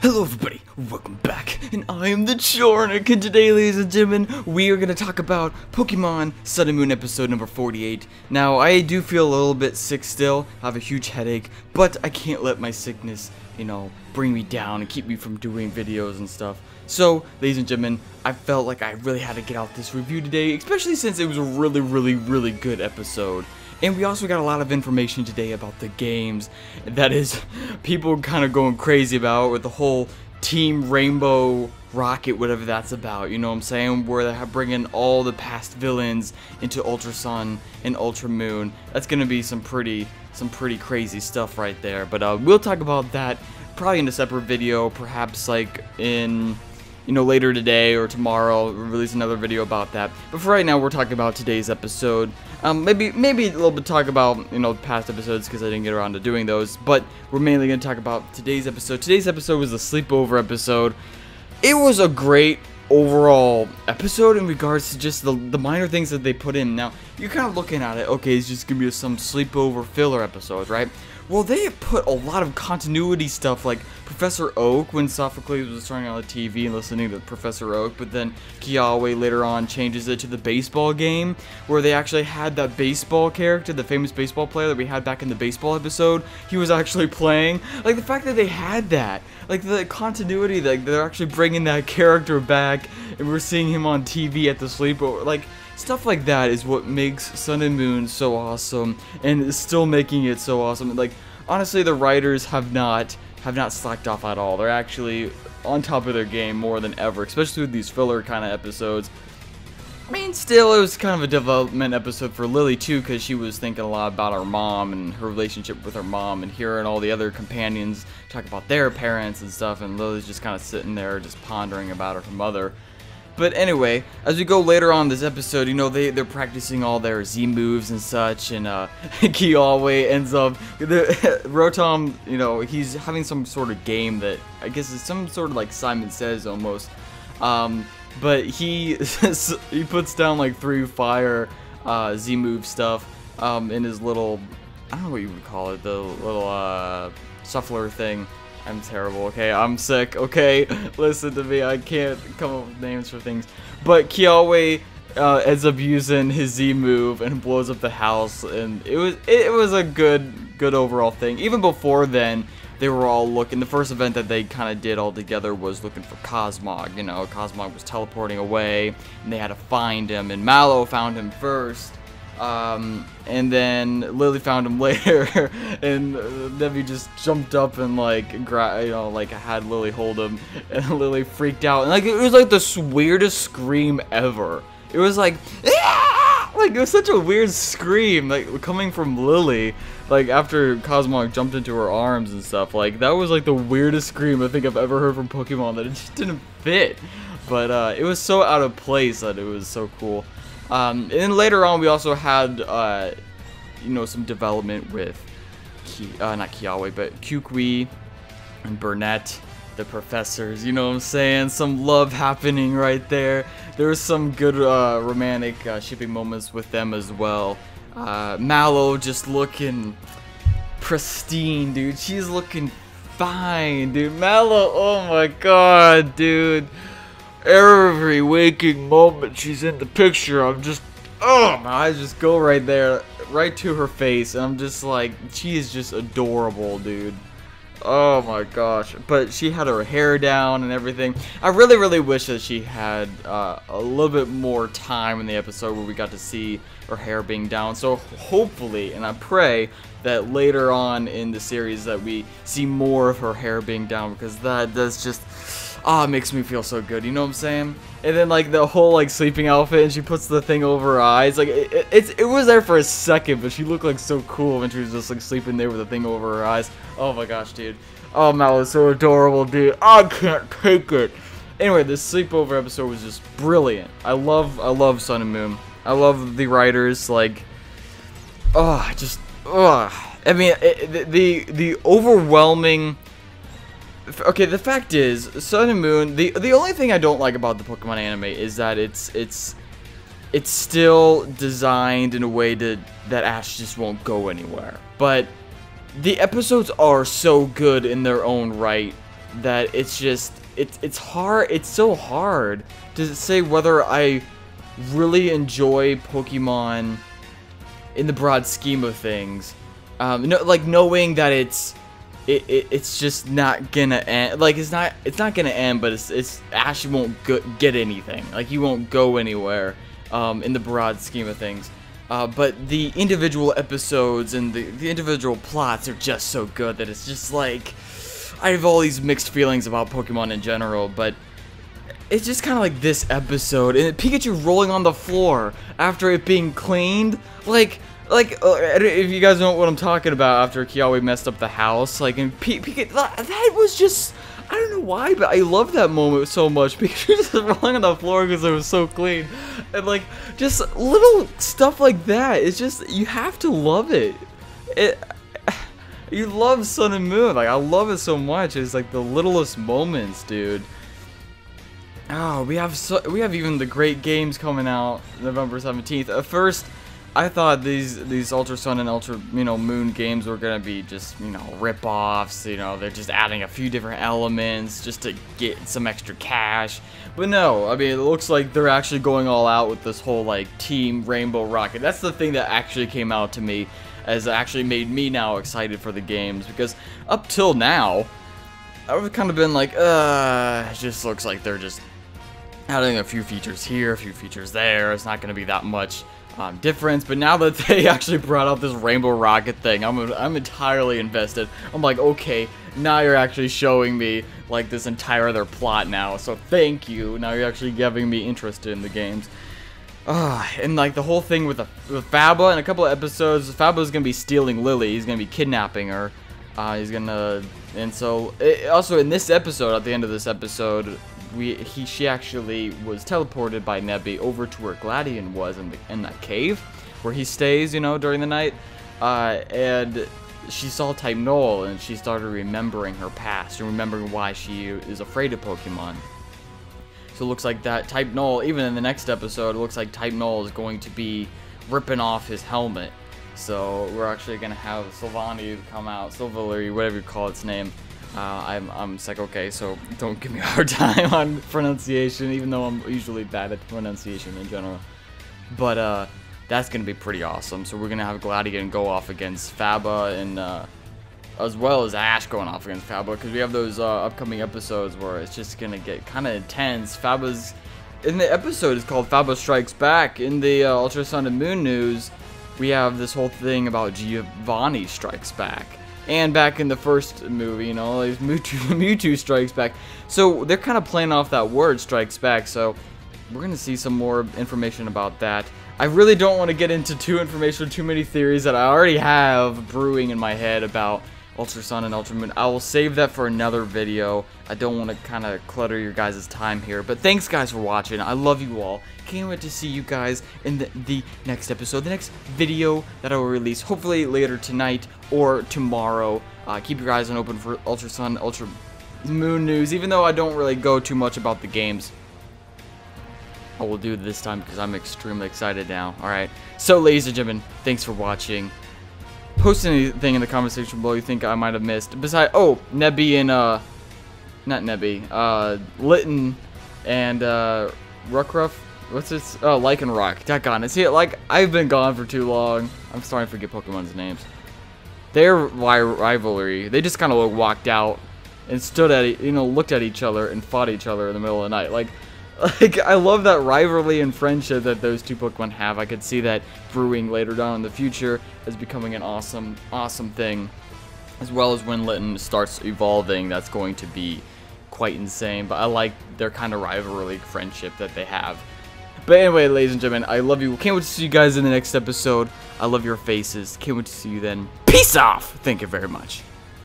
Hello everybody, welcome back, and I am TheChornick, and today, ladies and gentlemen, we are going to talk about Pokemon Sun and Moon episode number 48. Now, I do feel a little bit sick still, I have a huge headache, but I can't let my sickness, bring me down and keep me from doing videos and stuff. So, ladies and gentlemen, I felt like I really had to get out this review today, especially since it was a really good episode. And we also got a lot of information today about the games that is people kind of going crazy about with the whole Team Rainbow Rocket, whatever that's about, you know what I'm saying? Where they have bringing all the past villains into Ultra Sun and Ultra Moon. That's going to be some pretty crazy stuff right there. But we'll talk about that probably in a separate video, perhaps like in later today or tomorrow. We'll release another video about that. But for right now, we're talking about today's episode. Maybe a little bit talk about past episodes because I didn't get around to doing those. But we're mainly going to talk about today's episode. Today's episode was the Sleepover episode. It was a great overall episode in regards to just the minor things that they put in. Now, you're kind of looking at it, okay, it's just going to be some sleepover filler episodes, right? Well, they have put a lot of continuity stuff, like Professor Oak, when Sophocles was turning on the TV and listening to Professor Oak, but then Kiawe later on changes it to the baseball game, where they actually had that baseball character, the famous baseball player that we had back in the baseball episode, he was actually playing. Like, the fact that they had that, like, the continuity, like, they're actually bringing that character back, and we're seeing him on TV at the sleepover, like, stuff like that is what makes Sun and Moon so awesome, and is still making it so awesome. Like, honestly, the writers have not slacked off at all. They're actually on top of their game more than ever, especially with these filler kind of episodes. I mean, still, it was kind of a development episode for Lily too, because she was thinking a lot about her mom and her relationship with her mom, and hearing all the other companions talk about their parents and stuff, and Lily's just kind of sitting there just pondering about her mother. But anyway, as we go later on in this episode, they're practicing all their Z moves and such, and Kiawe ends up, Rotom, he's having some sort of game that, I guess is some sort of like Simon Says almost, but he puts down like 3 fire Z move stuff in his little, I don't know what you would call it, the little shuffler thing. I'm terrible, okay? I'm sick, okay? Listen to me, I can't come up with names for things. But Kiawe ends up using his Z move and blows up the house, and it was a good overall thing. Even before then, they were all looking. The first event that they kind of did all together was looking for Cosmog. Cosmog was teleporting away, and they had to find him, and Mallow found him first. And then Lily found him later, and Debbie just jumped up and had Lily hold him, and Lily freaked out, and it was like the weirdest scream ever. It was like, ah! Like, it was such a weird scream, like coming from Lily, like after Cosmog jumped into her arms and stuff. Like, that was like the weirdest scream I think I've ever heard from Pokemon, that it just didn't fit. But it was so out of place that it was so cool. And then later on, we also had, some development with, not Kiawe, but Kukui and Burnett, the professors, you know what I'm saying? Some love happening right there. There was some good romantic shipping moments with them as well. Mallow just looking pristine, dude. She's looking fine, dude. Mallow, oh my god, dude. Every waking moment she's in the picture, I'm just, oh, my eyes just go right there, right to her face, and I'm just like, she is just adorable, dude. Oh my gosh. But she had her hair down and everything. I really wish that she had a little bit more time in the episode where we got to see her hair being down. So hopefully, and I pray that later on in the series that we see more of her hair being down, because that does just, it makes me feel so good, you know what I'm saying? And then, like, the whole, like, sleeping outfit, and she puts the thing over her eyes, like, it was there for a second, but she looked, like, so cool when she was just, like, sleeping there with the thing over her eyes. Oh my gosh, dude. Oh, Mal is so adorable, dude. I can't take it. Anyway, this sleepover episode was just brilliant. I love Sun and Moon. I love the writers, like, I mean, the overwhelming... Okay, the fact is, Sun and Moon, the only thing I don't like about the Pokemon anime is that it's still designed in a way that Ash just won't go anywhere. But the episodes are so good in their own right that it's just it's hard. It's so hard to say whether I really enjoy Pokemon in the broad scheme of things. Like knowing that it's just not gonna end. Like it's not gonna end, but it's Ash won't get anything. Like he won't go anywhere in the broad scheme of things. But the individual episodes and the individual plots are just so good that it's just like I have all these mixed feelings about Pokemon in general, but it's just kind of like this episode and Pikachu rolling on the floor after it being cleaned, like if you guys know what I'm talking about, after Kiawe messed up the house, like, and Pikachu, that was just, I don't know why, but I love that moment so much. Pikachu just rolling on the floor because it was so clean, and like, just little stuff like that, it's just, you have to love it. You love Sun and Moon, like, I love it so much. It's like the littlest moments, dude. Oh, we have even the great games coming out November 17th. At first, I thought these Ultra Sun and Ultra Moon games were gonna be just rip-offs. They're just adding a few different elements just to get some extra cash. But no, I mean it looks like they're actually going all out with this whole like Team Rainbow Rocket. That's the thing that actually came out to me, as actually made me now excited for the games, because up till now I've kind of been like, it just looks like they're just adding a few features here, a few features there. It's not gonna be that much difference, but now that they actually brought out this Rainbow Rocket thing, I'm entirely invested. I'm like, okay, now you're actually showing me like this entire other plot now, so thank you. Now you're actually giving me interested in the games. And like the whole thing with Faba, in a couple of episodes, Faba's gonna be stealing Lily. He's gonna be kidnapping her. And so also in this episode, at the end of this episode, she actually was teleported by Nebby over to where Gladion was in that cave where he stays, during the night, and she saw Type Null, and she started remembering her past and remembering why she is afraid of Pokemon. So it looks like that Type Null, even in the next episode, it looks like Type Null is going to be ripping off his helmet. So we're actually gonna have Sylvani come out, Silvally, whatever you call its name. I'm Psycho-K, so don't give me a hard time on pronunciation, even though I'm usually bad at pronunciation in general. But that's gonna be pretty awesome. So we're gonna have Gladion go off against Faba, and as well as Ash going off against Faba, because we have those upcoming episodes where it's just gonna get kind of intense. In the episode is called Faba Strikes Back. In the Ultra Sun and Moon news, we have this whole thing about Giovanni Strikes Back. And back in the first movie, like Mewtwo Strikes Back. So they're kind of playing off that word, Strikes Back. So we're going to see some more information about that. I really don't want to get into too many theories that I already have brewing in my head about Ultra Sun and Ultra Moon. I will save that for another video. I don't want to kind of clutter your guys' time here. But thanks guys for watching. I love you all. Can't wait to see you guys in the next episode, the next video that I will release, hopefully later tonight or tomorrow. Keep your eyes open for Ultra Sun, Ultra Moon news, even though I don't really go too much about the games. I will do it this time because I'm extremely excited now. Alright, so ladies and gentlemen, thanks for watching. Post anything in the comment section below you think I might have missed. Besides, Nebby and, not Nebby, Litten and, Rockruff. What's this? Oh, Lycanroc. Daggone it. See, like, I've been gone for too long. I'm starting to forget Pokemon's names. Their rivalry, they just kind of walked out and stood at, looked at each other and fought each other in the middle of the night. Like, I love that rivalry and friendship that those two Pokemon have. I could see that brewing later down in the future as becoming an awesome, awesome thing. As well as when Litten starts evolving, that's going to be quite insane. But I like their kind of rivalry friendship that they have. But anyway, ladies and gentlemen, I love you. Can't wait to see you guys in the next episode. I love your faces. Can't wait to see you then. Peace off! Thank you very much.